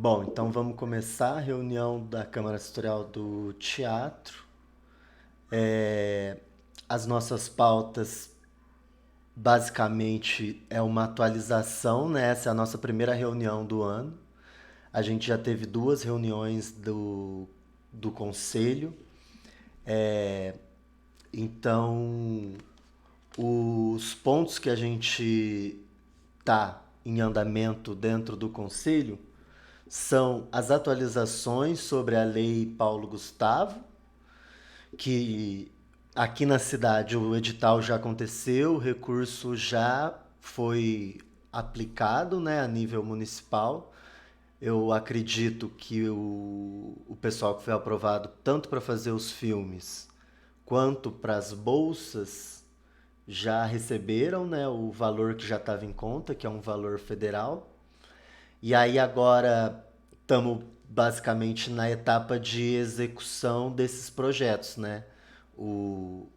Bom, então vamos começar a reunião da Câmara Setorial do Teatro. É, as nossas pautas basicamente é uma atualização, né? Essa é a nossa primeira reunião do ano. A gente já teve duas reuniões do conselho. É, então, os pontos que a gente tá em andamento dentro do conselho são as atualizações sobre a Lei Paulo Gustavo, que aqui na cidade o edital já aconteceu, o recurso já foi aplicado, né, a nível municipal. Eu acredito que o pessoal que foi aprovado tanto para fazer os filmes quanto para as bolsas já receberam, né, o valor que já estava em conta, que é um valor federal. E aí agora estamos basicamente na etapa de execução desses projetos, né? O,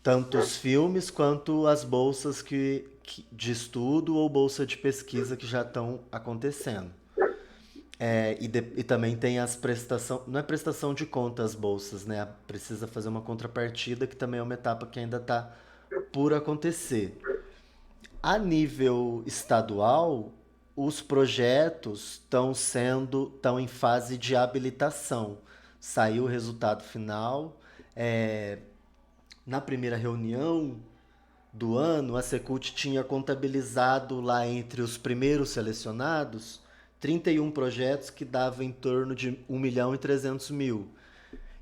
tanto os filmes quanto as bolsas de estudo ou bolsa de pesquisa que já estão acontecendo. E também tem as prestação, não é prestação de conta as bolsas, né? Precisa fazer uma contrapartida que também é uma etapa que ainda está por acontecer. A nível estadual, os projetos estão em fase de habilitação. Saiu o resultado final. É, na primeira reunião do ano, a Secult tinha contabilizado lá entre os primeiros selecionados 31 projetos que davam em torno de 1.300.000.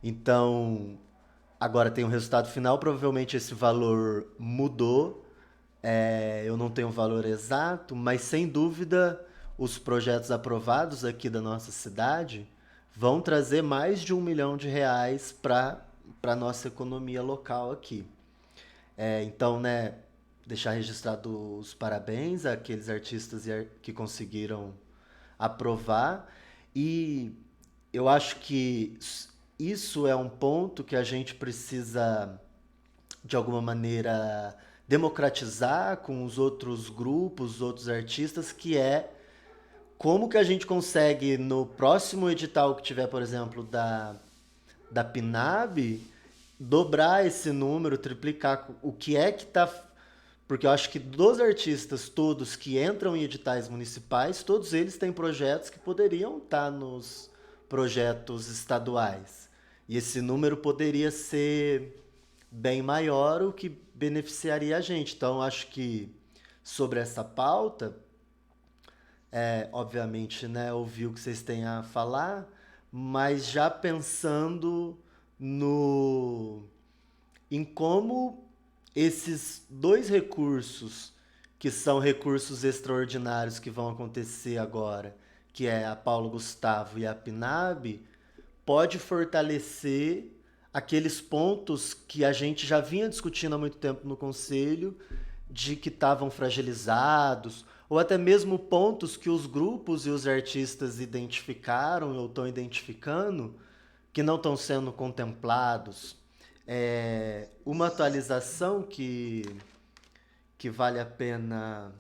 Então, agora tem o resultado final, provavelmente esse valor mudou. Eu não tenho o valor exato, mas sem dúvida os projetos aprovados aqui da nossa cidade vão trazer mais de R$ 1 milhão para a nossa economia local aqui. Então, né, deixar registrado os parabéns àqueles artistas que conseguiram aprovar. E eu acho que isso é um ponto que a gente precisa, de alguma maneira, democratizar com os outros grupos, os outros artistas, que é como que a gente consegue, no próximo edital que tiver, por exemplo, da PNAB, dobrar esse número, triplicar o que é que tá. Porque eu acho que dos artistas todos que entram em editais municipais, todos eles têm projetos que poderiam estar nos projetos estaduais. E esse número poderia ser bem maior, o que beneficiaria a gente. Então, eu acho que sobre essa pauta, obviamente, né, ouvir o que vocês têm a falar, mas já pensando no em como esses dois recursos, que são recursos extraordinários que vão acontecer agora, que é a Paulo Gustavo e a PNAB, pode fortalecer aqueles pontos que a gente já vinha discutindo há muito tempo no Conselho, de que estavam fragilizados, ou até mesmo pontos que os grupos e os artistas identificaram ou estão identificando que não estão sendo contemplados. Uma atualização que vale a pena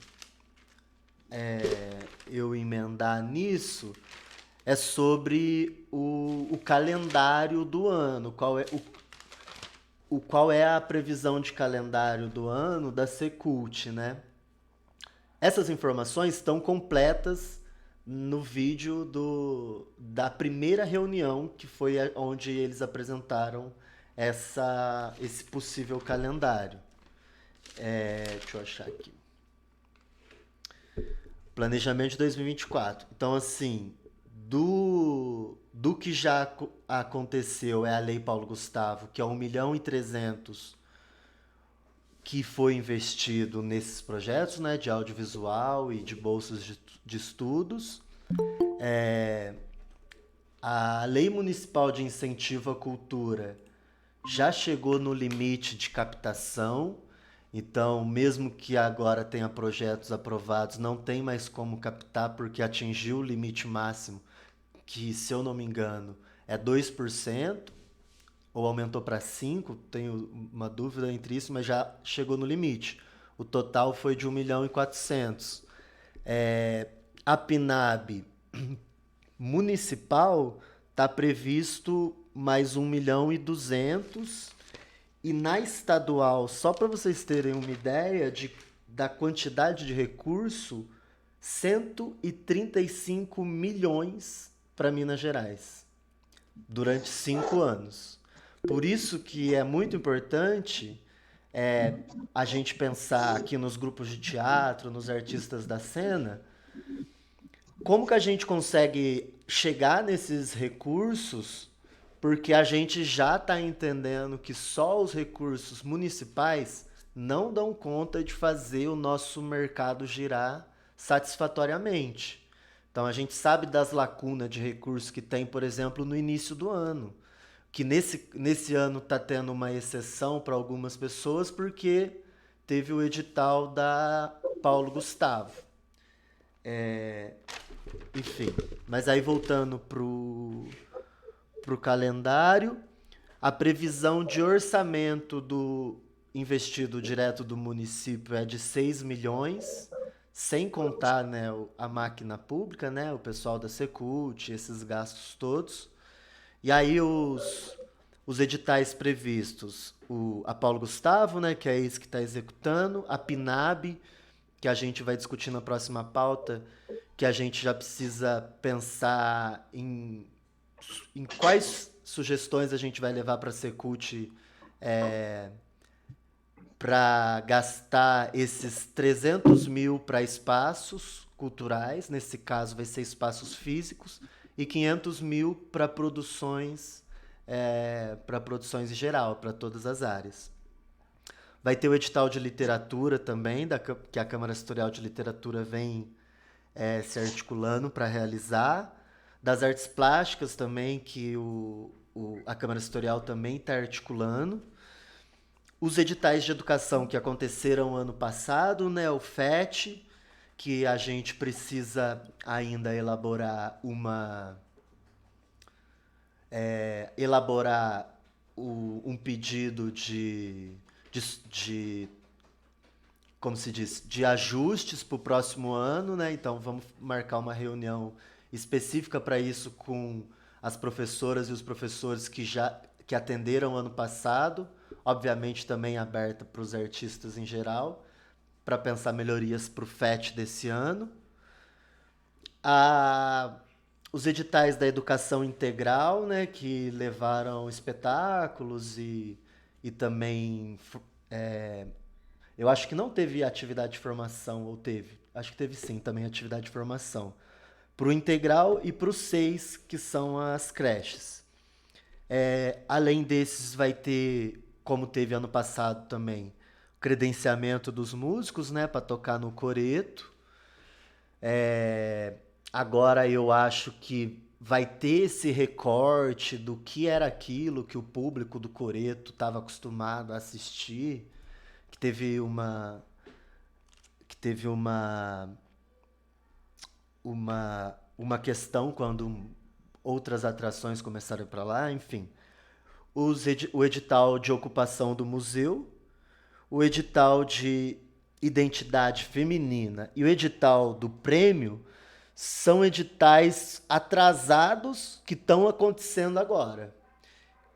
eu emendar nisso é sobre o calendário do ano. Qual é a previsão de calendário do ano da Secult, né? Essas informações estão completas no vídeo da primeira reunião, que foi onde eles apresentaram esse possível calendário. Deixa eu achar aqui. Planejamento de 2024. Então, assim, do que já aconteceu é a Lei Paulo Gustavo, que é 1.300.000 que foi investido nesses projetos, né, de audiovisual e de bolsas de estudos. É, a Lei Municipal de Incentivo à Cultura já chegou no limite de captação, então, mesmo que agora tenha projetos aprovados, não tem mais como captar porque atingiu o limite máximo, que, se eu não me engano, é 2% ou aumentou para 5%, tenho uma dúvida entre isso, mas já chegou no limite. O total foi de 1.400.000. A PNAB Municipal está previsto mais 1.200.000 e na estadual, só para vocês terem uma ideia da quantidade de recurso, 135 milhões para Minas Gerais durante 5 anos. Por isso que é muito importante a gente pensar aqui nos grupos de teatro, nos artistas da cena, como que a gente consegue chegar nesses recursos, porque a gente já está entendendo que só os recursos municipais não dão conta de fazer o nosso mercado girar satisfatoriamente. Então a gente sabe das lacunas de recursos que tem, por exemplo, no início do ano. Que nesse ano está tendo uma exceção para algumas pessoas porque teve o edital da Paulo Gustavo. Enfim, mas aí voltando pro calendário, a previsão de orçamento do investido direto do município é de 6 milhões, sem contar, né, a máquina pública, né, o pessoal da Secult, esses gastos todos. E aí os editais previstos, a Paulo Gustavo, né, que é esse que está executando, a PNAB, que a gente vai discutir na próxima pauta, que a gente já precisa pensar em quais sugestões a gente vai levar para a Secult para gastar esses 300 mil para espaços culturais, nesse caso vai ser espaços físicos, e 500 mil para produções em geral, para todas as áreas. Vai ter o edital de literatura também, que a Câmara Setorial de Literatura vem se articulando para realizar. Das artes plásticas também, que a Câmara Setorial também está articulando. Os editais de educação que aconteceram ano passado, né, o FET, que a gente precisa ainda elaborar um pedido de como se diz, de ajustes para o próximo ano, né? Então vamos marcar uma reunião específica para isso com as professoras e os professores que atenderam ano passado, obviamente também aberta para os artistas em geral, para pensar melhorias para o FET desse ano. Os editais da educação integral, né, que levaram espetáculos e também eu acho que não teve atividade de formação, ou teve? Acho que teve sim também atividade de formação. Para o integral e para os 6, que são as creches. Além desses, vai ter, como teve ano passado também, o credenciamento dos músicos, né, para tocar no coreto. Agora eu acho que vai ter esse recorte do que era aquilo que o público do coreto estava acostumado a assistir, que teve uma questão quando outras atrações começaram para lá, enfim. O edital de ocupação do museu, o edital de identidade feminina e o edital do prêmio são editais atrasados que estão acontecendo agora.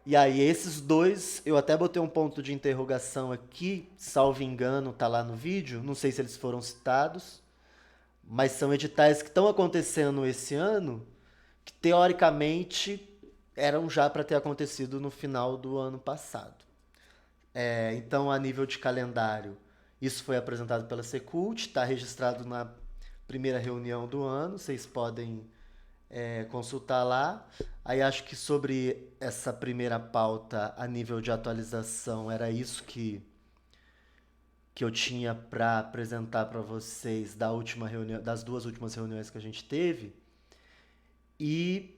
E aí esses dois, eu até botei um ponto de interrogação aqui, salvo engano, tá lá no vídeo, não sei se eles foram citados, mas são editais que estão acontecendo esse ano, que teoricamente eram já para ter acontecido no final do ano passado. Então, a nível de calendário, isso foi apresentado pela Secult, está registrado na primeira reunião do ano, vocês podem consultar lá. Aí acho que sobre essa primeira pauta a nível de atualização era isso que eu tinha para apresentar para vocês das 2 últimas reuniões que a gente teve. E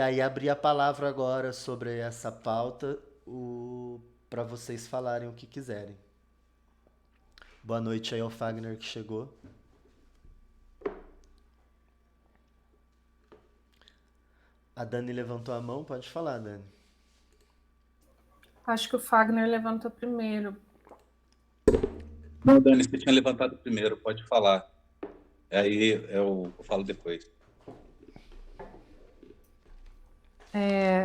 aí abrir a palavra agora sobre essa pauta para vocês falarem o que quiserem. Boa noite aí ao Fagner que chegou. A Dani levantou a mão, pode falar, Dani. Acho que o Fagner levantou primeiro. Não, Dani, você tinha levantado primeiro, pode falar. Aí eu falo depois.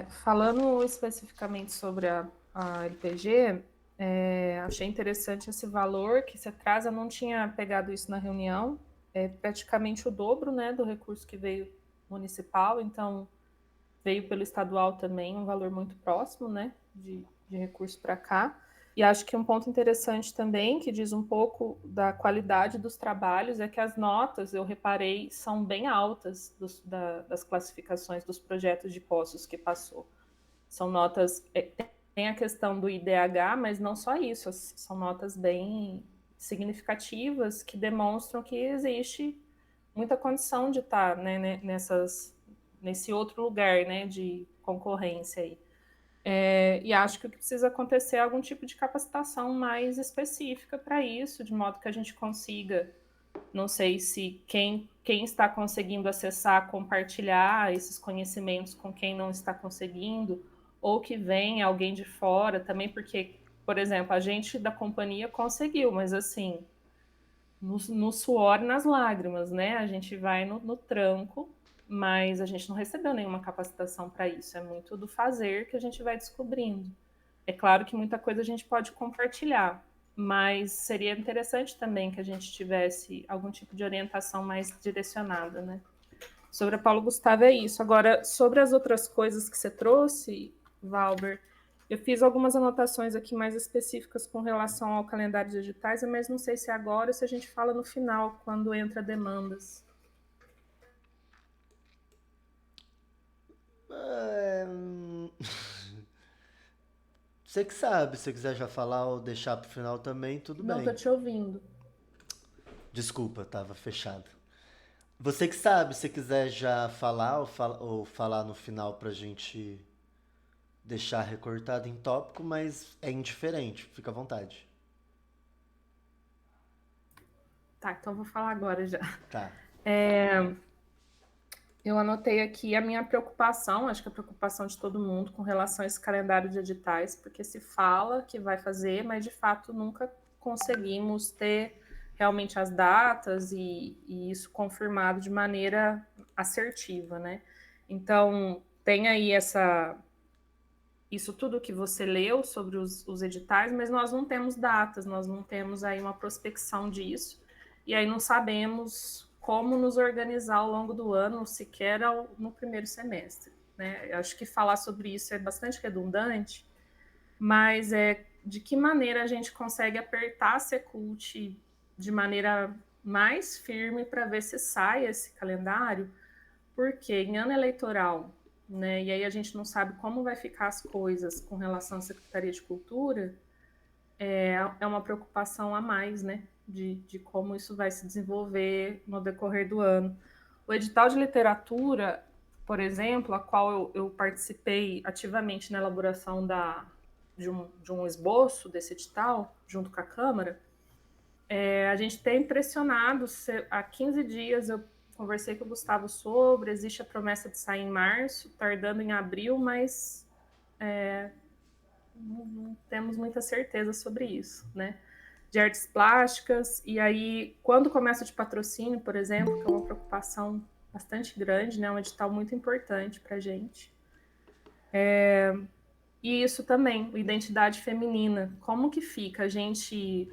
Falando especificamente sobre a LPG, achei interessante esse valor que se traz. Eu não tinha pegado isso na reunião. É praticamente o dobro, né, do recurso que veio municipal, então veio pelo estadual também um valor muito próximo, né, de recurso para cá. E acho que um ponto interessante também, que diz um pouco da qualidade dos trabalhos, é que as notas, eu reparei, são bem altas das classificações dos projetos de poços que passou. São notas. Tem a questão do IDH, mas não só isso, são notas bem significativas que demonstram que existe muita condição de estar, né, nesse outro lugar, né, de concorrência aí. E acho que o que precisa acontecer é algum tipo de capacitação mais específica para isso, de modo que a gente consiga, não sei se quem está conseguindo acessar, compartilhar esses conhecimentos com quem não está conseguindo, ou que venha alguém de fora também, porque, por exemplo, a gente da companhia conseguiu, mas assim, no suor e nas lágrimas, né? A gente vai no tranco, mas a gente não recebeu nenhuma capacitação para isso. É muito do fazer que a gente vai descobrindo. É claro que muita coisa a gente pode compartilhar, mas seria interessante também que a gente tivesse algum tipo de orientação mais direcionada, né? Sobre a Paulo Gustavo é isso. Agora, sobre as outras coisas que você trouxe, Valber, eu fiz algumas anotações aqui mais específicas com relação ao calendário de editais, mas não sei se é agora ou se a gente fala no final, quando entra demandas. É, Você que sabe, se você quiser já falar ou deixar pro final também, tudo Não, tô bem. te ouvindo. Desculpa, tava fechado. Você que sabe, se quiser já falar ou falar no final pra gente deixar recortado em tópico, mas é indiferente, fica à vontade. Tá, então eu vou falar agora já. Tá. Eu anotei aqui a minha preocupação, acho que a preocupação de todo mundo com relação a esse calendário de editais, porque se fala que vai fazer, mas de fato nunca conseguimos ter realmente as datas e isso confirmado de maneira assertiva, né? Então, tem aí isso tudo que você leu sobre os editais, mas nós não temos datas, nós não temos aí uma prospecção disso, e aí não sabemos como nos organizar ao longo do ano, sequer no primeiro semestre. Né? Eu acho que falar sobre isso é bastante redundante, mas de que maneira a gente consegue apertar a Secult de maneira mais firme para ver se sai esse calendário, porque em ano eleitoral, né, e aí a gente não sabe como vai ficar as coisas com relação à Secretaria de Cultura, é uma preocupação a mais, né, de como isso vai se desenvolver no decorrer do ano. O edital de literatura, por exemplo, a qual eu participei ativamente na elaboração de um esboço desse edital, junto com a Câmara, a gente tem impressionado. Há 15 dias eu conversei com o Gustavo sobre, existe a promessa de sair em março, tardando em abril, mas não temos muita certeza sobre isso, né? De artes plásticas, e aí, quando começa de patrocínio, por exemplo, que é uma preocupação bastante grande, né? Um edital muito importante para a gente. E isso também, identidade feminina. Como que fica? A gente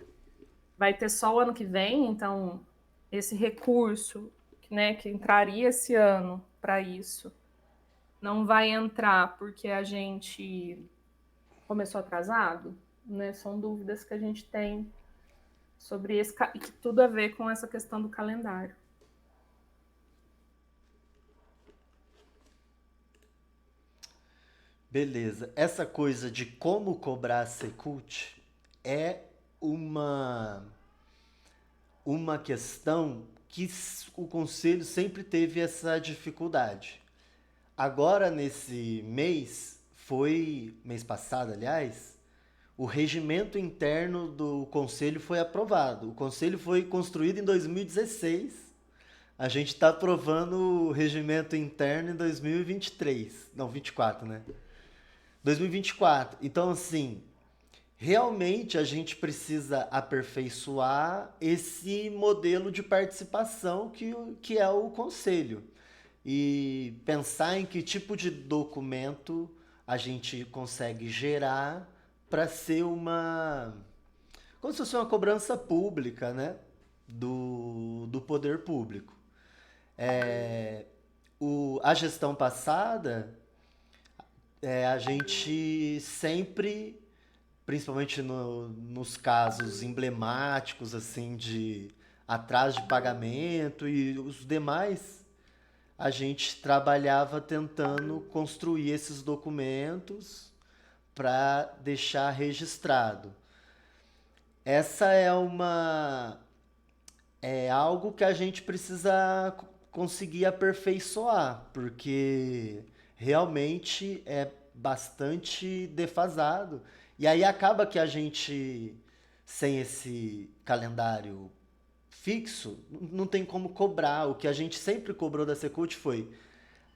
vai ter só o ano que vem, então esse recurso, né, que entraria esse ano para isso, não vai entrar porque a gente começou atrasado, né? São dúvidas que a gente tem sobre esse e que tudo a ver com essa questão do calendário. Beleza. Essa coisa de como cobrar a Secult é uma uma questão que o conselho sempre teve essa dificuldade. Agora, nesse mês, foi mês passado, aliás, o regimento interno do conselho foi aprovado. O conselho foi construído em 2016. A gente está aprovando o regimento interno em 2023. Não, 24, né? 2024. Então, assim, realmente a gente precisa aperfeiçoar esse modelo de participação que é o conselho. e pensar em que tipo de documento a gente consegue gerar para ser uma, como se fosse uma cobrança pública, né? Do poder público. A gestão passada, a gente sempre, principalmente nos casos emblemáticos assim de atraso de pagamento e os demais, a gente trabalhava tentando construir esses documentos para deixar registrado. Essa é algo que a gente precisa conseguir aperfeiçoar, porque realmente é bastante defasado. E aí acaba que a gente, sem esse calendário fixo, não tem como cobrar. O que a gente sempre cobrou da Secult foi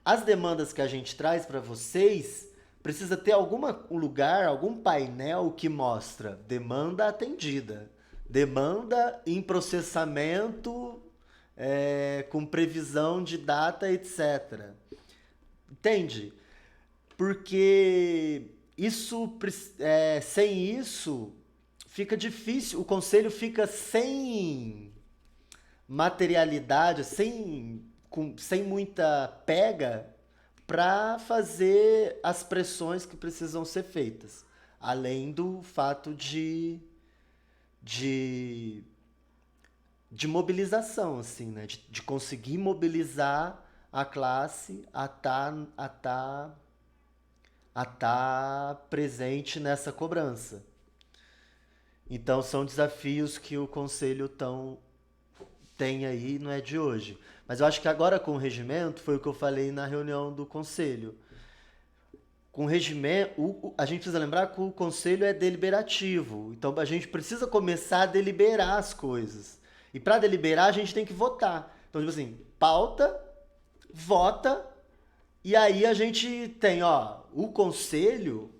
as demandas que a gente traz para vocês, precisa ter algum lugar, algum painel que mostra demanda atendida, demanda em processamento, com previsão de data, etc. Entende? Porque sem isso fica difícil, o conselho fica sem materialidade, sem muita pega para fazer as pressões que precisam ser feitas. Além do fato de, de mobilização, assim, né? De conseguir mobilizar a classe a tá presente nessa cobrança. Então são desafios que o conselho tem aí, não é de hoje. Mas eu acho que agora com o regimento, foi o que eu falei na reunião do conselho. Com o regimento, a gente precisa lembrar que o conselho é deliberativo. Então a gente precisa começar a deliberar as coisas. E para deliberar, a gente tem que votar. Então, tipo assim, pauta, vota, e aí a gente tem, ó, o conselho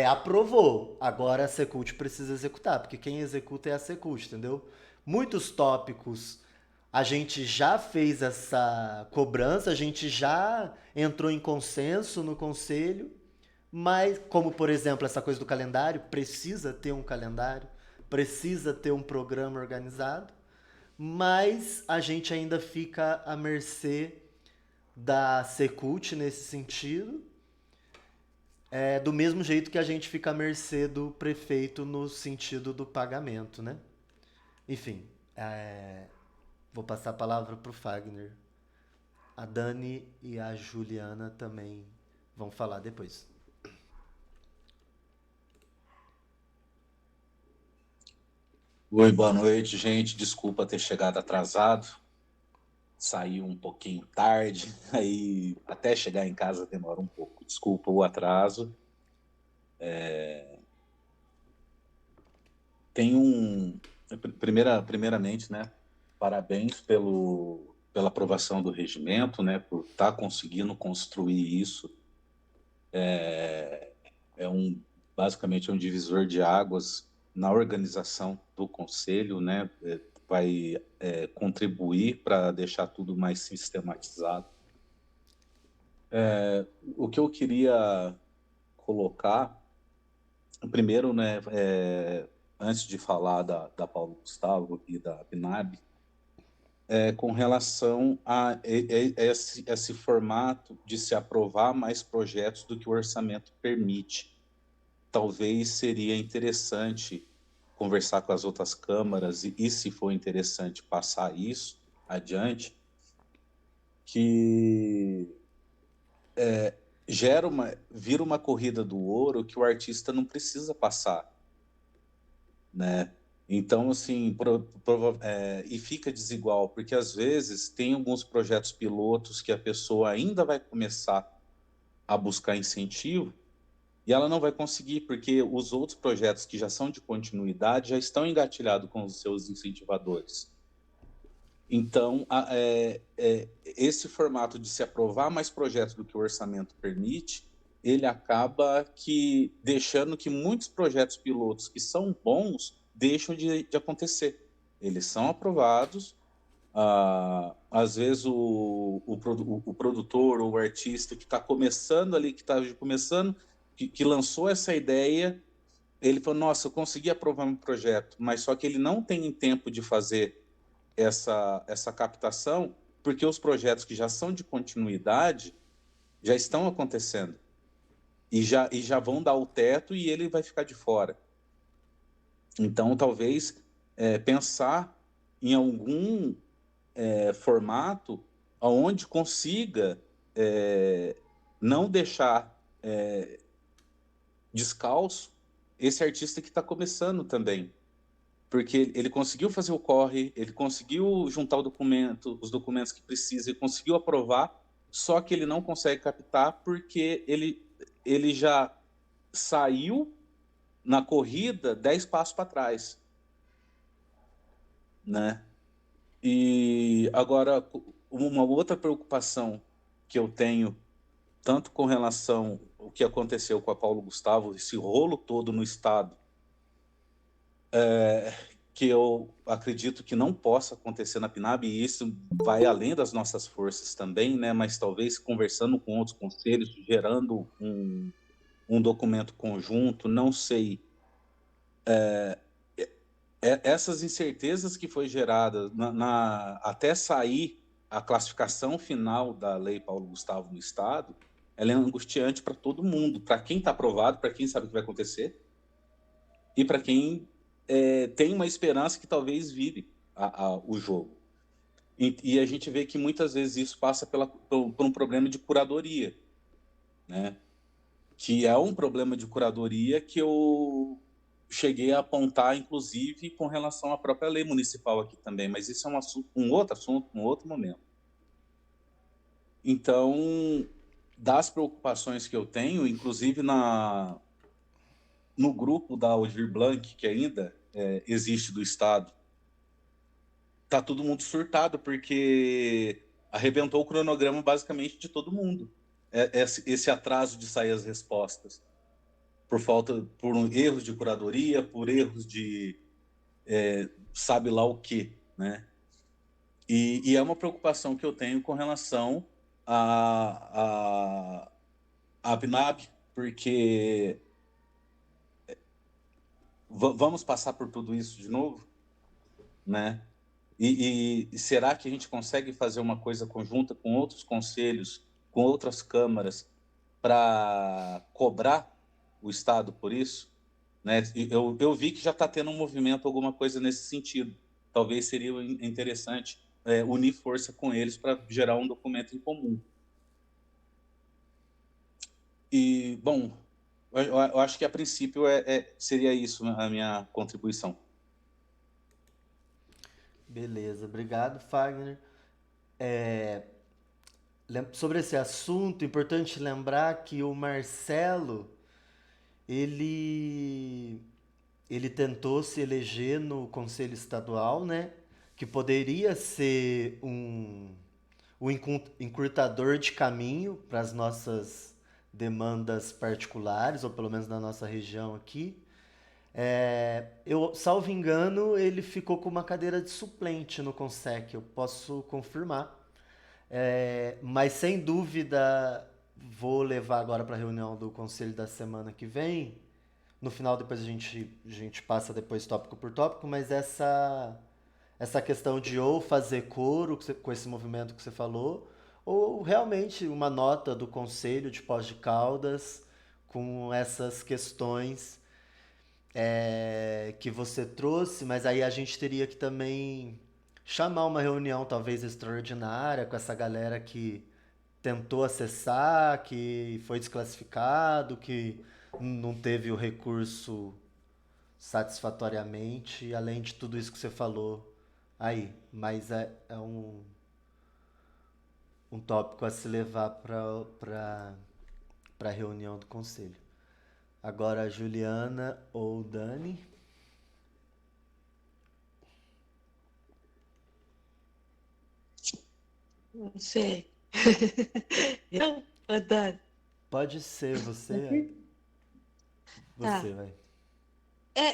aprovou. Agora a Secult precisa executar, porque quem executa é a Secult, entendeu? Muitos tópicos a gente já fez essa cobrança, a gente já entrou em consenso no conselho, mas, como por exemplo essa coisa do calendário, precisa ter um calendário, precisa ter um programa organizado, mas a gente ainda fica à mercê da Secult nesse sentido, do mesmo jeito que a gente fica à mercê do prefeito no sentido do pagamento, né? Enfim, vou passar a palavra para o Fagner. A Dani e a Juliana também vão falar depois. Oi, boa noite, gente. Desculpa ter chegado atrasado. Saí um pouquinho tarde, aí até chegar em casa demora um pouco. Desculpa o atraso. Primeiramente, né? Parabéns pela aprovação do regimento, né? Por estar conseguindo construir isso. Basicamente um divisor de águas na organização do conselho, né? Vai contribuir para deixar tudo mais sistematizado. O que eu queria colocar, primeiro, né, antes de falar da Paulo Gustavo e da BNAB, com relação a esse formato de se aprovar mais projetos do que o orçamento permite. Talvez seria interessante conversar com as outras câmaras e se for interessante, passar isso adiante, que vira uma corrida do ouro que o artista não precisa passar, né? Então, assim, e fica desigual, porque às vezes tem alguns projetos pilotos que a pessoa ainda vai começar a buscar incentivo e ela não vai conseguir, porque os outros projetos que já são de continuidade já estão engatilhados com os seus incentivadores. Então, esse formato de se aprovar mais projetos do que o orçamento permite, ele acaba deixando que muitos projetos pilotos que são bons deixam de acontecer. Eles são aprovados, às vezes o produtor ou o artista que está começando ali, que está começando, que lançou essa ideia, ele falou, nossa, eu consegui aprovar meu projeto, mas só que ele não tem tempo de fazer essa captação, porque os projetos que já são de continuidade já estão acontecendo e já vão dar o teto e ele vai ficar de fora. Então, talvez pensar em algum formato onde consiga não deixar descalço esse artista que está começando também. Porque ele conseguiu fazer o corre, ele conseguiu juntar os documentos que precisa, ele conseguiu aprovar, só que ele não consegue captar porque ele já saiu na corrida 10 passos para trás, né? E agora, uma outra preocupação que eu tenho, tanto com relação ao que aconteceu com a Paulo Gustavo, esse rolo todo no Estado, que eu acredito que não possa acontecer na PNAB, e isso vai além das nossas forças também, né? Mas talvez conversando com outros conselhos, gerando um documento conjunto, não sei. Essas incertezas que foi gerada até sair a classificação final da Lei Paulo Gustavo no Estado, ela é angustiante para todo mundo, para quem está aprovado, para quem sabe o que vai acontecer, e para quem tem uma esperança que talvez vire o jogo. E a gente vê que muitas vezes isso passa por um problema de curadoria, né? Que é um problema de curadoria que eu cheguei a apontar, inclusive, com relação à própria lei municipal aqui também, mas isso é um outro assunto, um outro momento. Então, das preocupações que eu tenho, inclusive no grupo da Aldir Blanc, que ainda existe do Estado, tá todo mundo surtado, porque arrebentou o cronograma basicamente de todo mundo. Esse atraso de sair as respostas. Por erros de curadoria, por erros de sabe lá o quê, né? E é uma preocupação que eu tenho com relação a PNAB, porque vamos passar por tudo isso de novo, né? E será que a gente consegue fazer uma coisa conjunta com outros conselhos, com outras câmaras, para cobrar o Estado por isso? Né? Eu vi que já está tendo um movimento, alguma coisa nesse sentido. Talvez seria interessante unir força com eles para gerar um documento em comum. E, bom, eu acho que a princípio seria isso a minha contribuição. Beleza, obrigado, Fagner. Sobre esse assunto, importante lembrar que o Marcelo, ele ele tentou se eleger no Conselho Estadual, né? Que poderia ser um encurtador de caminho para as nossas demandas particulares, ou pelo menos na nossa região aqui. Eu, salvo engano, ele ficou com uma cadeira de suplente no Consec, eu posso confirmar. Mas sem dúvida, vou levar agora para a reunião do conselho da semana que vem. No final, depois a gente passa depois tópico por tópico, mas essa questão de ou fazer coro com esse movimento que você falou, ou realmente uma nota do Conselho de Poços de Caldas com essas questões que você trouxe, mas aí a gente teria que também chamar uma reunião talvez extraordinária com essa galera que tentou acessar, que foi desclassificado, que não teve o recurso satisfatoriamente, além de tudo isso que você falou aí. Mas é um tópico a se levar para a reunião do conselho. Agora a Juliana ou Dani. Não sei. Eu, Dani? Pode ser você. Tá. Você vai.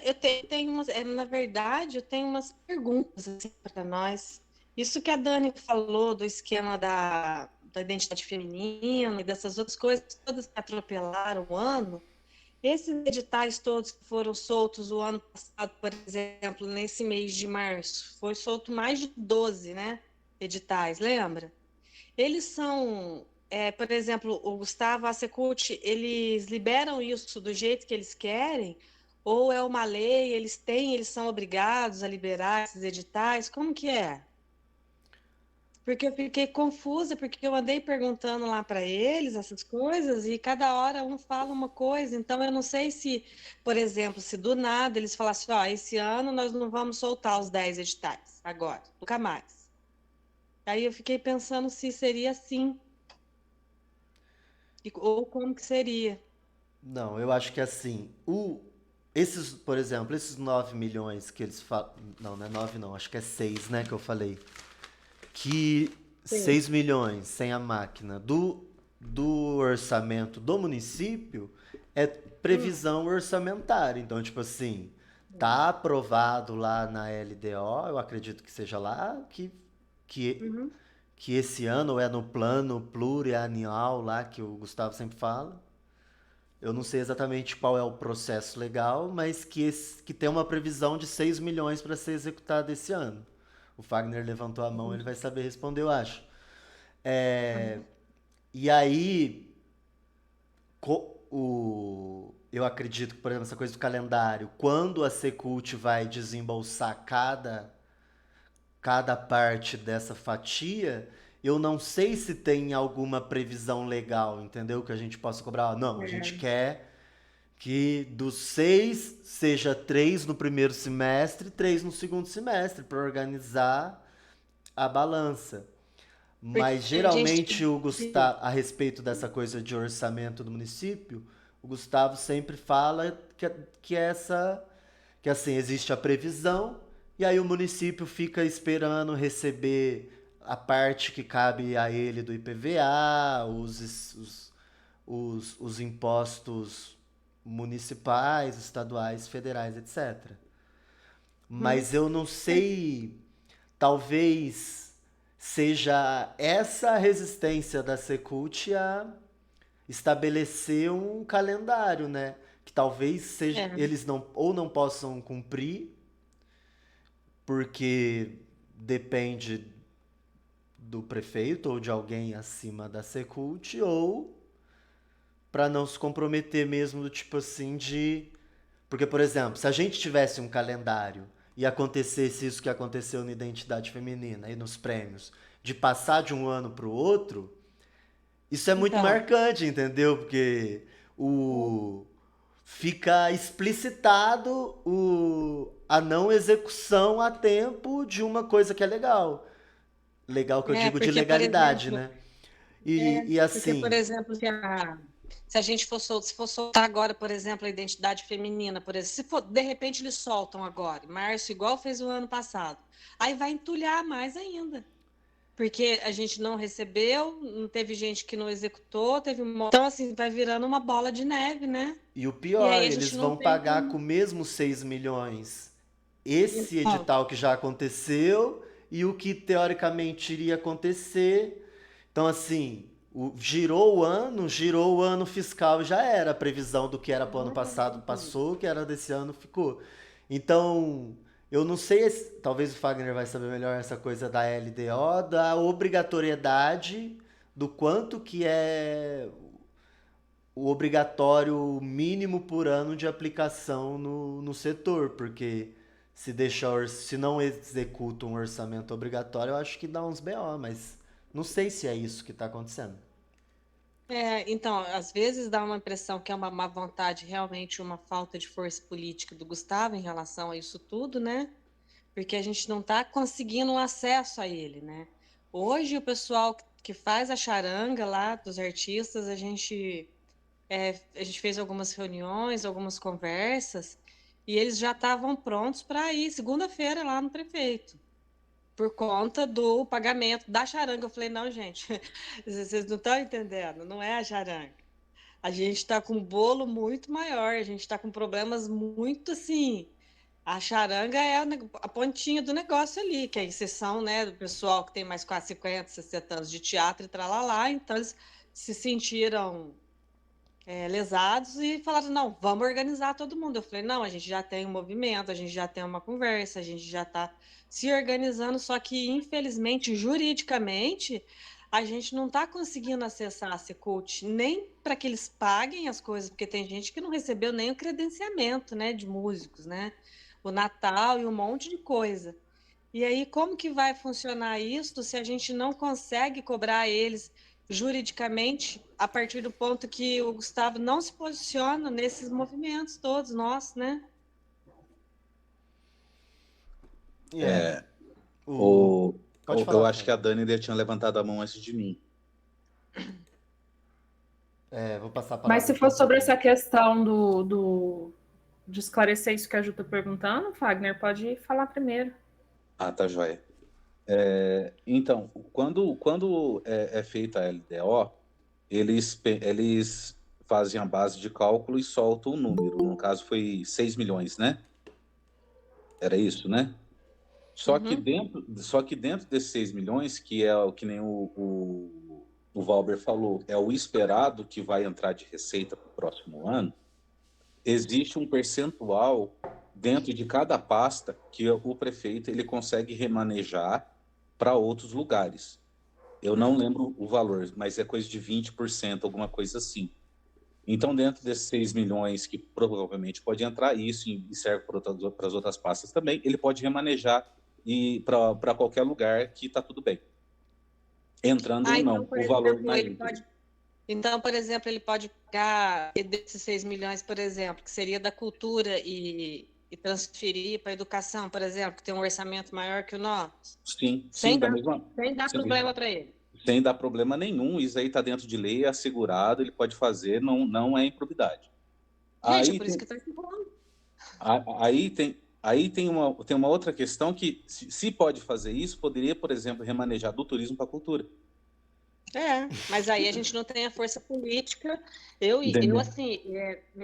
Eu tenho umas, na verdade, eu tenho umas perguntas assim, para nós. Isso que a Dani falou do esquema da identidade feminina e dessas outras coisas todas que atropelaram o ano, esses editais todos que foram soltos o ano passado, por exemplo, nesse mês de março, foi solto mais de 12, né, editais, lembra? Eles são, por exemplo, o Gustavo, a Secult, eles liberam isso do jeito que eles querem? Ou é uma lei, eles são obrigados a liberar esses editais? Como que é? Porque eu fiquei confusa, porque eu andei perguntando lá para eles essas coisas e cada hora um fala uma coisa. Então eu não sei se, por exemplo, se do nada eles falassem, ó, esse ano nós não vamos soltar os 10 editais, agora, nunca mais. Aí eu fiquei pensando se seria assim, ou como que seria. Não, eu acho que assim, esses, por exemplo, esses 9 milhões que eles falam. Não, não é 9 não, acho que é 6, né, que eu falei. Que Sim. 6 milhões sem a máquina do orçamento do município é previsão orçamentária. Então, tipo assim, tá aprovado lá na LDO, eu acredito que seja lá, que, Uhum. que esse ano é no plano plurianual lá que o Gustavo sempre fala. Eu não sei exatamente qual é o processo legal, mas que tem uma previsão de 6 milhões para ser executado esse ano. O Fagner levantou a mão, ele vai saber responder, eu acho. É, e aí, eu acredito que, por exemplo, essa coisa do calendário, quando a Secult vai desembolsar cada parte dessa fatia, eu não sei se tem alguma previsão legal, entendeu? Que a gente possa cobrar. Não, a gente quer que dos 6 seja 3 no primeiro semestre, 3 no segundo semestre, para organizar a balança. Porque Mas a gente. geralmente o Gustavo, a respeito dessa coisa de orçamento do município, o Gustavo sempre fala que que assim, existe a previsão, e aí o município fica esperando receber a parte que cabe a ele do IPVA, os impostos municipais, estaduais, federais, etc. Uhum. Mas eu não sei, talvez seja essa resistência da Secult a estabelecer um calendário, né? Que talvez seja, É. eles não ou não possam cumprir, porque depende do prefeito ou de alguém acima da Secult, ou para não se comprometer mesmo do tipo assim de. Porque, por exemplo, se a gente tivesse um calendário e acontecesse isso que aconteceu na Identidade Feminina e nos prêmios, de passar de um ano para o outro, isso é muito Então, marcante, entendeu? Porque o fica explicitado a não execução a tempo de uma coisa que é legal. Legal que eu digo de porque, por legalidade, exemplo, né? E porque, por assim, exemplo, se a gente se for soltar agora, por exemplo, a identidade feminina, por exemplo, se for, de repente eles soltam agora, março, igual fez o ano passado, aí vai entulhar mais ainda. Porque a gente não recebeu, não teve gente que não executou, Então, assim, vai virando uma bola de neve, né? e o E pior, aí a eles gente não vão tem pagar com como. o mesmo 6 milhões esse Então, edital que já aconteceu e o que teoricamente iria acontecer. Então, assim, girou o ano fiscal e já era. A previsão do que era para o ano passado passou, o que era desse ano ficou. Então, eu não sei, talvez o Fagner vai saber melhor essa coisa da LDO, da obrigatoriedade, do quanto que é o obrigatório mínimo por ano de aplicação no setor, porque se não executa um orçamento obrigatório, eu acho que dá uns BO, mas não sei se é isso que está acontecendo. então, às vezes dá uma impressão que é uma má vontade, realmente uma falta de força política do Gustavo em relação a isso tudo, né? Porque a gente não está conseguindo acesso a ele, né? Hoje, o pessoal que faz a charanga lá dos artistas, a gente fez algumas reuniões, algumas conversas, e eles já estavam prontos para ir segunda-feira lá no prefeito, por conta do pagamento da charanga. Eu falei, não, gente, vocês não estão entendendo, não é a charanga. A gente está com um bolo muito maior, a gente está com problemas muito assim. A charanga é a pontinha do negócio ali, que é a exceção, né, do pessoal que tem mais quase 50, 60 anos de teatro e tralalá, então eles se sentiram lesados e falaram, não, vamos organizar todo mundo. Eu falei, não, a gente já tem um movimento, a gente já tem uma conversa, a gente já está se organizando, só que, infelizmente, juridicamente, a gente não está conseguindo acessar a Secult nem para que eles paguem as coisas, porque tem gente que não recebeu nem o credenciamento, né, de músicos, né? O Natal e um monte de coisa. E aí, como que vai funcionar isso se a gente não consegue cobrar eles juridicamente a partir do ponto que o Gustavo não se posiciona nesses movimentos todos nossos, né? E é. O, Pode eu falar, acho que a Fábio. Dani ainda tinha levantado a mão antes de mim. Vou passar a Mas palavra se então for para sobre essa Dani. questão de esclarecer isso que a Ju está perguntando, Fagner, pode falar primeiro. Ah, tá joia. Então, quando é feita a LDO, eles fazem a base de cálculo e soltam o número. No caso, foi 6 milhões, né? Era isso, né? Uhum. Só que dentro desses 6 milhões, que é o que nem o Valber falou, é o esperado que vai entrar de receita para o próximo ano, existe um percentual dentro de cada pasta que o prefeito ele consegue remanejar para outros lugares. Eu não lembro o valor, mas é coisa de 20%, alguma coisa assim. Então, dentro desses 6 milhões que provavelmente pode entrar, e isso serve para as outras pastas também, ele pode remanejar e para qualquer lugar que está tudo bem. Entrando ou Então, não, por o valor exemplo, na íntegra. ele pode pegar desses 6 milhões, por exemplo, que seria da cultura e transferir para a educação, por exemplo, que tem um orçamento maior que o nosso, Sim, sim, sem da dar, mesma. sem dar Sim, problema para ele. sem dar problema nenhum, isso aí está dentro de lei, é assegurado, ele pode fazer, não, não é improbidade. Gente, é Aí por isso tem, que está enrolando. tem uma outra questão que, se pode fazer isso, poderia, por exemplo, remanejar do turismo para a cultura. Mas aí a gente não tem a força política. Entendeu? Assim,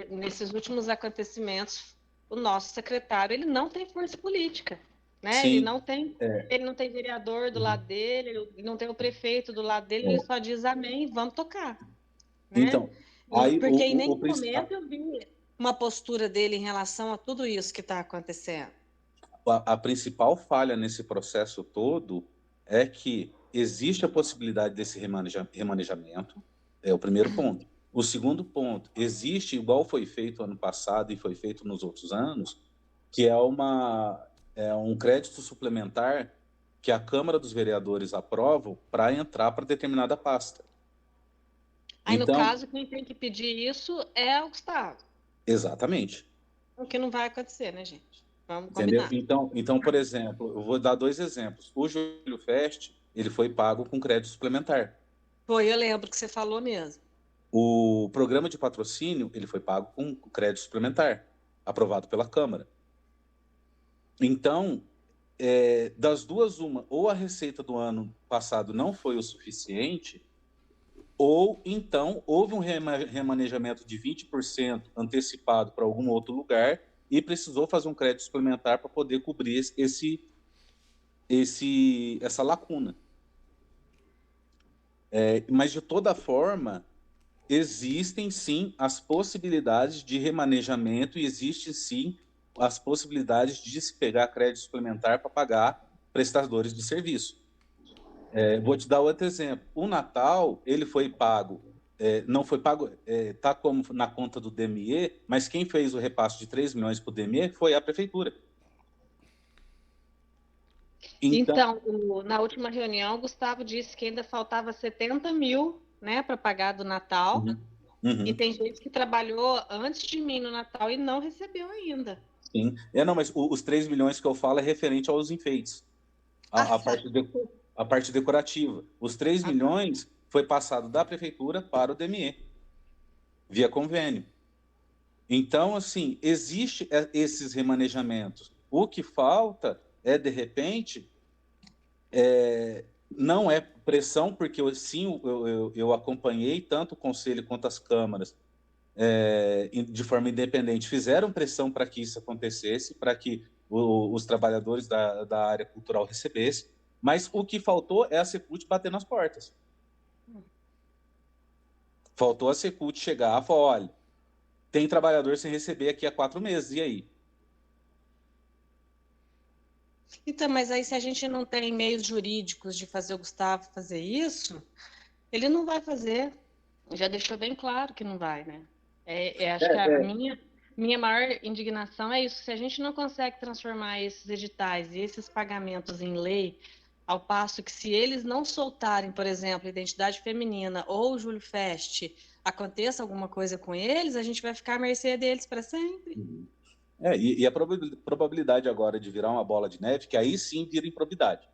nesses últimos acontecimentos, o nosso secretário, ele não tem força política, né? Sim, Ele não tem vereador do lado dele, ele não tem o prefeito do lado dele, ele é. só diz amém, vamos tocar, né? Então, aí Porque em nenhum momento eu vi uma postura dele em relação a tudo isso que está acontecendo. a principal falha nesse processo todo é que existe a possibilidade desse remanejamento, é o primeiro ponto. O segundo ponto, existe, igual foi feito ano passado e foi feito nos outros anos, que é um crédito suplementar que a Câmara dos Vereadores aprova para entrar para determinada pasta. Aí, no Então, caso, quem tem que pedir isso é o Gustavo, exatamente. o que não vai acontecer, né, gente? Vamos Entendeu? combinar. Então, por exemplo, eu vou dar dois exemplos. O Júlio Fest, ele foi pago com crédito suplementar. Foi, eu lembro que você falou mesmo. O programa de patrocínio, ele foi pago com crédito suplementar, aprovado pela Câmara. Então, das duas, uma, ou a receita do ano passado não foi o suficiente, ou então houve um remanejamento de 20% antecipado para algum outro lugar e precisou fazer um crédito suplementar para poder cobrir essa lacuna. Mas, de toda forma, existem sim as possibilidades de remanejamento e existem sim as possibilidades de se pegar crédito suplementar para pagar prestadores de serviço. Vou te dar outro exemplo. O Natal, ele foi pago, não foi pago, está como na conta do DME, mas quem fez o repasse de 3 milhões para o DME foi a prefeitura. Então, Então, na última reunião, o Gustavo disse que ainda faltava 70 mil, né, para pagar do Natal. uhum, E uhum, tem gente que trabalhou antes de mim no Natal e não recebeu ainda. sim. Não, mas os 3 milhões que eu falo é referente aos enfeites. Ah, a tá. parte, de, a parte decorativa. Os 3 Ah, tá. milhões foi passado da prefeitura para o DME, via convênio. Então, assim, existe esses remanejamentos. O que falta é, de repente, não é pressão, porque eu acompanhei tanto o Conselho quanto as câmaras de forma independente, fizeram pressão para que isso acontecesse, para que os trabalhadores da área cultural recebessem, mas o que faltou é a Secult bater nas portas. Faltou a Secult chegar e falar, olha, tem trabalhador sem receber aqui há 4 meses, e aí? Então, mas aí se a gente não tem meios jurídicos de fazer o Gustavo fazer isso, ele não vai fazer. Já deixou bem claro que não vai, né? Acho que a minha maior indignação é isso. Se a gente não consegue transformar esses editais e esses pagamentos em lei, ao passo que se eles não soltarem, por exemplo, identidade feminina ou Júlio Fest, aconteça alguma coisa com eles, a gente vai ficar à mercê deles para sempre. E a probabilidade agora de virar uma bola de neve, que aí sim vira improbidade.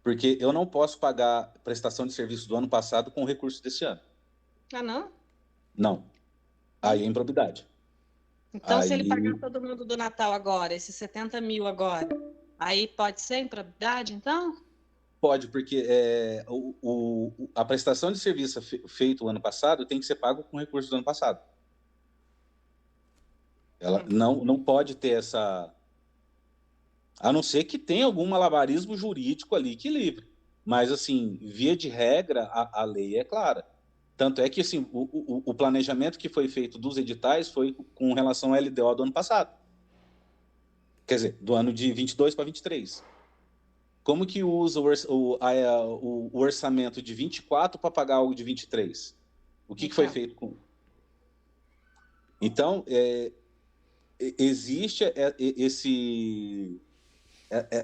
Porque eu não posso pagar prestação de serviço do ano passado com o recurso desse ano. Ah, não? Não. Aí é improbidade. Então, se ele pagar todo mundo do Natal agora, esses 70 mil agora, aí pode ser improbidade, então? Pode, porque a prestação de serviço feito o ano passado tem que ser pago com recurso do ano passado. Ela não pode ter essa... A não ser que tenha algum malabarismo jurídico ali que livre. Mas, assim, via de regra, a lei é clara. Tanto é que assim, o planejamento que foi feito dos editais foi com relação ao LDO do ano passado. Quer dizer, do ano de 22 para 23. Como que usa o orçamento de 24 para pagar algo de 23? O que foi feito com... Então, existe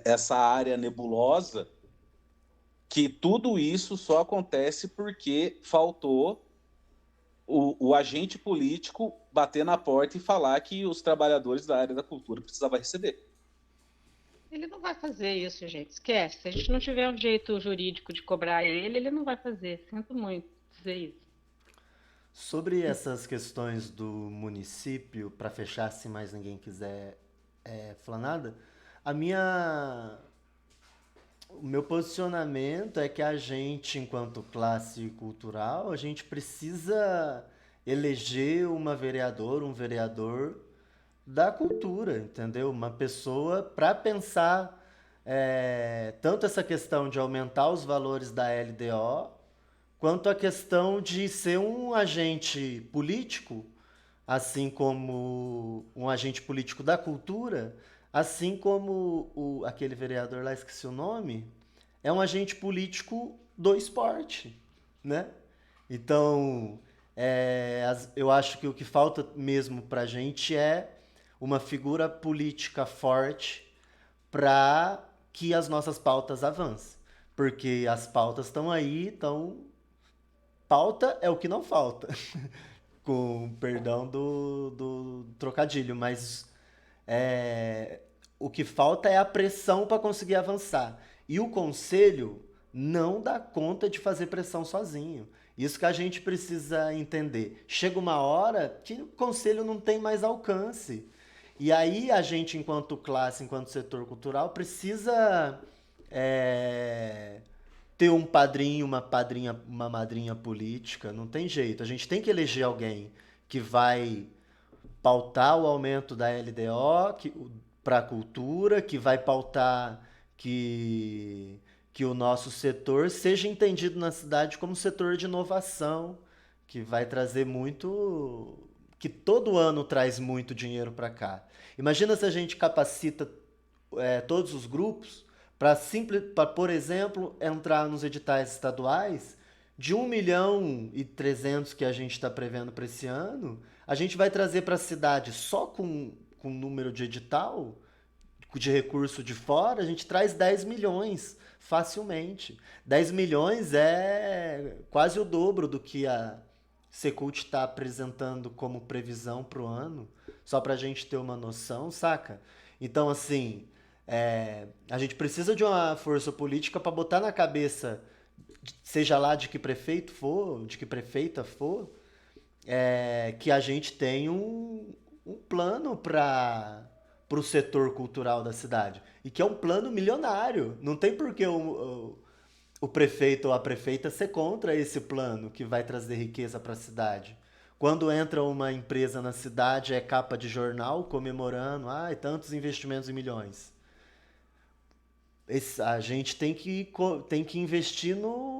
essa área nebulosa que tudo isso só acontece porque faltou o agente político bater na porta e falar que os trabalhadores da área da cultura precisavam receber. Ele não vai fazer isso, gente. Esquece. Se a gente não tiver um jeito jurídico de cobrar ele não vai fazer. Sinto muito dizer isso. Sobre essas questões do município, para fechar, se mais ninguém quiser falar nada, o meu posicionamento é que a gente, enquanto classe cultural, a gente precisa eleger uma vereadora, um vereador da cultura, entendeu? Uma pessoa para pensar tanto essa questão de aumentar os valores da LDO, quanto a questão de ser um agente político, assim como um agente político da cultura, assim como aquele vereador lá, esqueci o nome, é um agente político do esporte, né? Então, eu acho que o que falta mesmo pra gente é uma figura política forte para que as nossas pautas avancem. Porque as pautas estão aí, então pauta é o que não falta. Com perdão do trocadilho, mas o que falta é a pressão para conseguir avançar. E o conselho não dá conta de fazer pressão sozinho. Isso que a gente precisa entender. Chega uma hora que o conselho não tem mais alcance. E aí a gente, enquanto classe, enquanto setor cultural, precisa ter um padrinho, uma madrinha política. Não tem jeito. A gente tem que eleger alguém que vai pautar o aumento da LDO para a cultura, que vai pautar que o nosso setor seja entendido na cidade como setor de inovação, que vai trazer muito, que todo ano traz muito dinheiro para cá. Imagina se a gente capacita todos os grupos para, por exemplo, entrar nos editais estaduais de 1.300.000 que a gente está prevendo para esse ano, a gente vai trazer para a cidade só com número de edital, de recurso de fora, a gente traz 10 milhões facilmente. 10 milhões é quase o dobro do que a Secult está apresentando como previsão para o ano, só para a gente ter uma noção, saca? Então, assim, a gente precisa de uma força política para botar na cabeça, seja lá de que prefeito for, de que prefeita for, que a gente tem um plano para o setor cultural da cidade. E que é um plano milionário. Não tem por que o prefeito ou a prefeita ser contra esse plano que vai trazer riqueza para a cidade. Quando entra uma empresa na cidade, é capa de jornal comemorando, tantos investimentos em milhões. A gente tem que investir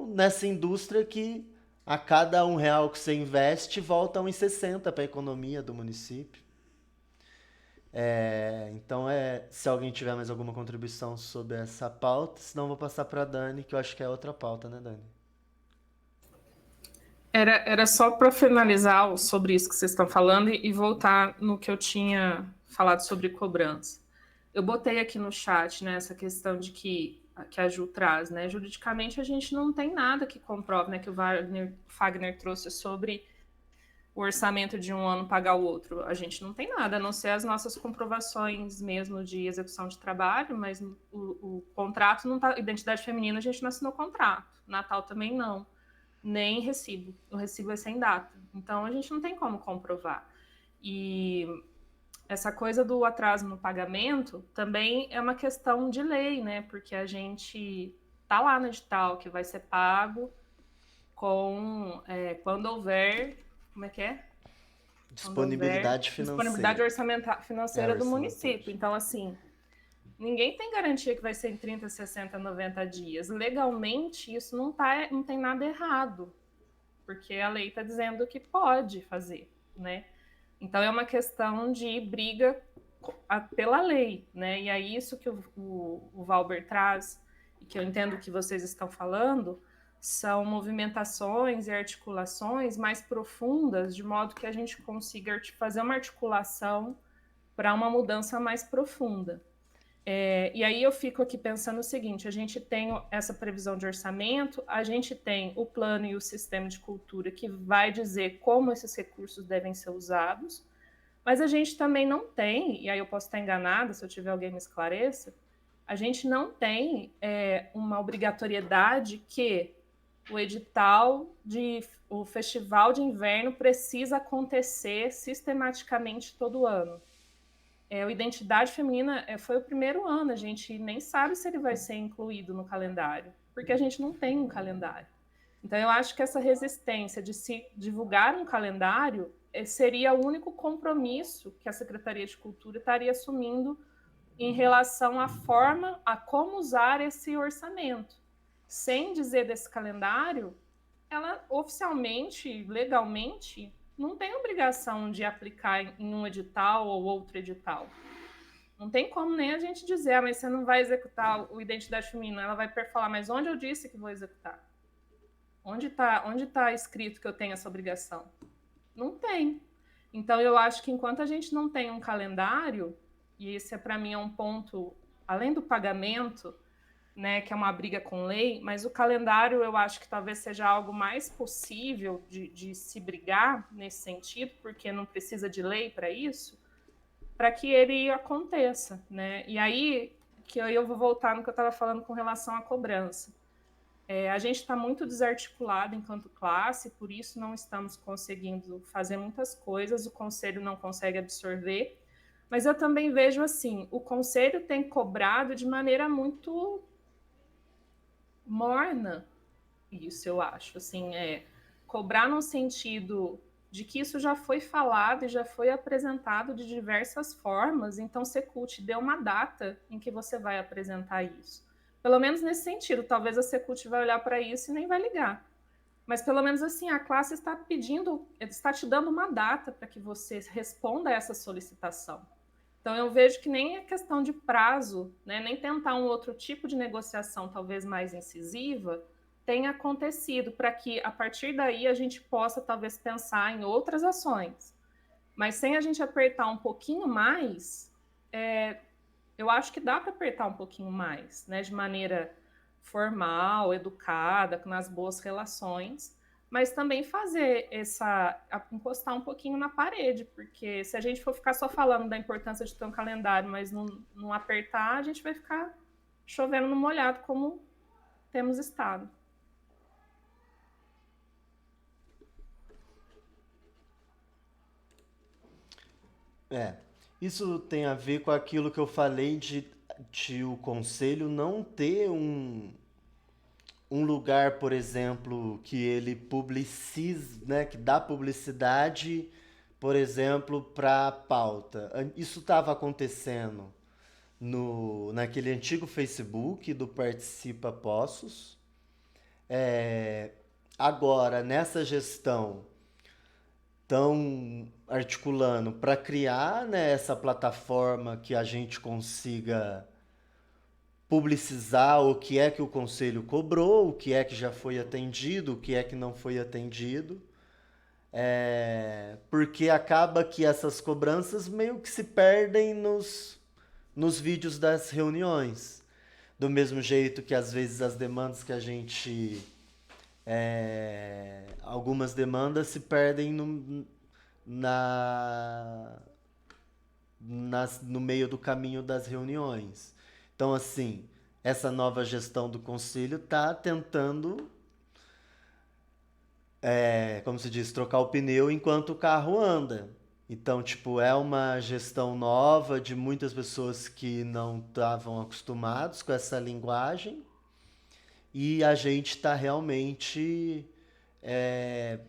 nessa indústria que a cada R$ 1 que você investe, volta R$ 1,60 para a economia do município. Então, se alguém tiver mais alguma contribuição sobre essa pauta, senão eu vou passar para a Dani, que eu acho que é outra pauta, né, Dani? Era só para finalizar sobre isso que vocês estão falando e voltar no que eu tinha falado sobre cobrança. Eu botei aqui no chat, né, essa questão de que a Ju traz, né? Juridicamente a gente não tem nada que comprove, né, que o Fagner trouxe sobre o orçamento de um ano pagar o outro. A gente não tem nada, a não ser as nossas comprovações mesmo de execução de trabalho, mas o contrato não tá. Identidade feminina a gente não assinou contrato. Natal também não. Nem recibo. O recibo é sem data. Então a gente não tem como comprovar. E essa coisa do atraso no pagamento também é uma questão de lei, né? Porque a gente tá lá no edital que vai ser pago quando houver. Como é que é? Disponibilidade Disponibilidade financeira do orçamentária. município. Então, assim, ninguém tem garantia que vai ser em 30, 60, 90 dias. Legalmente, isso não tem nada errado, porque a lei está dizendo que pode fazer, né? Então, é uma questão de briga pela lei, né? E aí, isso que o Valber traz, e que eu entendo que vocês estão falando, são movimentações e articulações mais profundas, de modo que a gente consiga fazer uma articulação para uma mudança mais profunda. E aí eu fico aqui pensando o seguinte: a gente tem essa previsão de orçamento, a gente tem o plano e o sistema de cultura que vai dizer como esses recursos devem ser usados, mas a gente também não tem, e aí eu posso estar enganada, se eu tiver alguém me esclareça, a gente não tem uma obrigatoriedade que o festival de inverno precisa acontecer sistematicamente todo ano. O Identidade Feminina foi o primeiro ano, a gente nem sabe se ele vai ser incluído no calendário, porque a gente não tem um calendário. Então, eu acho que essa resistência de se divulgar um calendário seria o único compromisso que a Secretaria de Cultura estaria assumindo em relação à forma, a como usar esse orçamento. Sem dizer desse calendário, ela oficialmente, legalmente, não tem obrigação de aplicar em um edital ou outro edital. Não tem como nem a gente dizer, mas você não vai executar o Identidade Feminina. Ela vai falar, mas onde eu disse que vou executar? Onde tá escrito que eu tenho essa obrigação? Não tem. Então, eu acho que enquanto a gente não tem um calendário, e esse para mim é um ponto, além do pagamento, né, que é uma briga com lei, mas o calendário eu acho que talvez seja algo mais possível de se brigar nesse sentido, porque não precisa de lei para isso, para que ele aconteça, né? E aí que eu vou voltar no que eu estava falando com relação à cobrança. A gente está muito desarticulado enquanto classe, por isso não estamos conseguindo fazer muitas coisas, o conselho não consegue absorver, mas eu também vejo assim, o conselho tem cobrado de maneira muito morna, isso eu acho, assim, cobrar no sentido de que isso já foi falado e já foi apresentado de diversas formas, então Secult dê uma data em que você vai apresentar isso. Pelo menos nesse sentido, talvez a Secult vai olhar para isso e nem vai ligar. Mas pelo menos assim, a classe está te dando uma data para que você responda a essa solicitação. Então, eu vejo que nem a questão de prazo, né, nem tentar um outro tipo de negociação, talvez mais incisiva, tenha acontecido, para que, a partir daí, a gente possa, talvez, pensar em outras ações. Mas sem a gente apertar um pouquinho mais, eu acho que dá para apertar um pouquinho mais, né, de maneira formal, educada, nas boas relações, mas também encostar um pouquinho na parede, porque se a gente for ficar só falando da importância de ter um calendário, mas não apertar, a gente vai ficar chovendo no molhado, como temos estado. Isso tem a ver com aquilo que eu falei de o conselho não ter um lugar, por exemplo, que ele publicize, né, que dá publicidade, por exemplo, para a pauta. Isso estava acontecendo no, naquele antigo Facebook do Participa Poços. É, agora, nessa gestão, estão articulando para criar, né, essa plataforma que a gente consiga publicizar o que é que o conselho cobrou, o que é que já foi atendido, o que é que não foi atendido. Porque acaba que essas cobranças meio que se perdem nos vídeos das reuniões. Do mesmo jeito que às vezes as demandas que a gente. Algumas demandas se perdem na, no meio do caminho das reuniões. Então, assim, essa nova gestão do conselho está tentando, como se diz, trocar o pneu enquanto o carro anda. Então, tipo, é uma gestão nova de muitas pessoas que não estavam acostumados com essa linguagem e a gente está realmente é,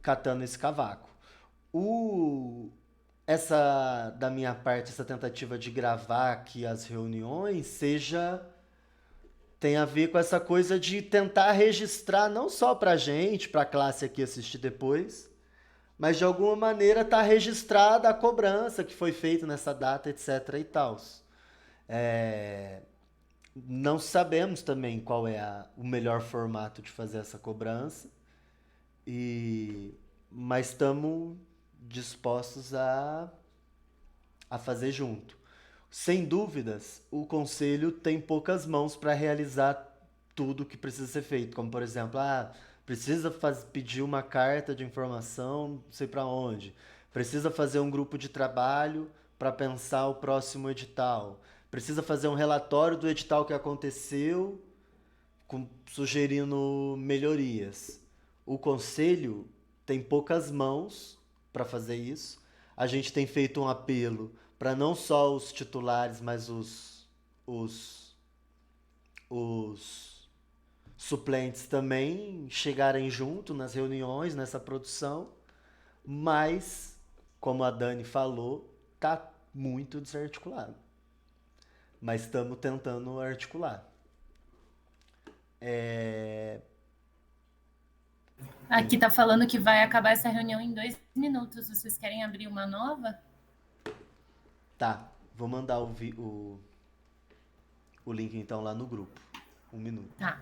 catando esse cavaco. O, da minha parte, essa tentativa de gravar aqui as reuniões, tem a ver com essa coisa de tentar registrar não só pra gente, pra classe aqui assistir depois, mas de alguma maneira tá registrada a cobrança que foi feita nessa data, etc e tal. Não sabemos também qual é o melhor formato de fazer essa cobrança, e mas estamos dispostos a fazer junto. Sem dúvidas, o conselho tem poucas mãos para realizar tudo que precisa ser feito, como por exemplo, precisa pedir uma carta de informação, não sei para onde, precisa fazer um grupo de trabalho para pensar o próximo edital, precisa fazer um relatório do edital que aconteceu, sugerindo melhorias. O conselho tem poucas mãos para fazer isso. A gente tem feito um apelo para não só os titulares, mas os, os suplentes também chegarem junto nas reuniões, nessa produção. Mas, como a Dani falou, tá muito desarticulado. Mas estamos tentando articular. Aqui tá falando que vai acabar essa reunião em 2 minutos. Vocês querem abrir uma nova? Tá, vou mandar o link então lá no grupo. 1 minuto. Tá.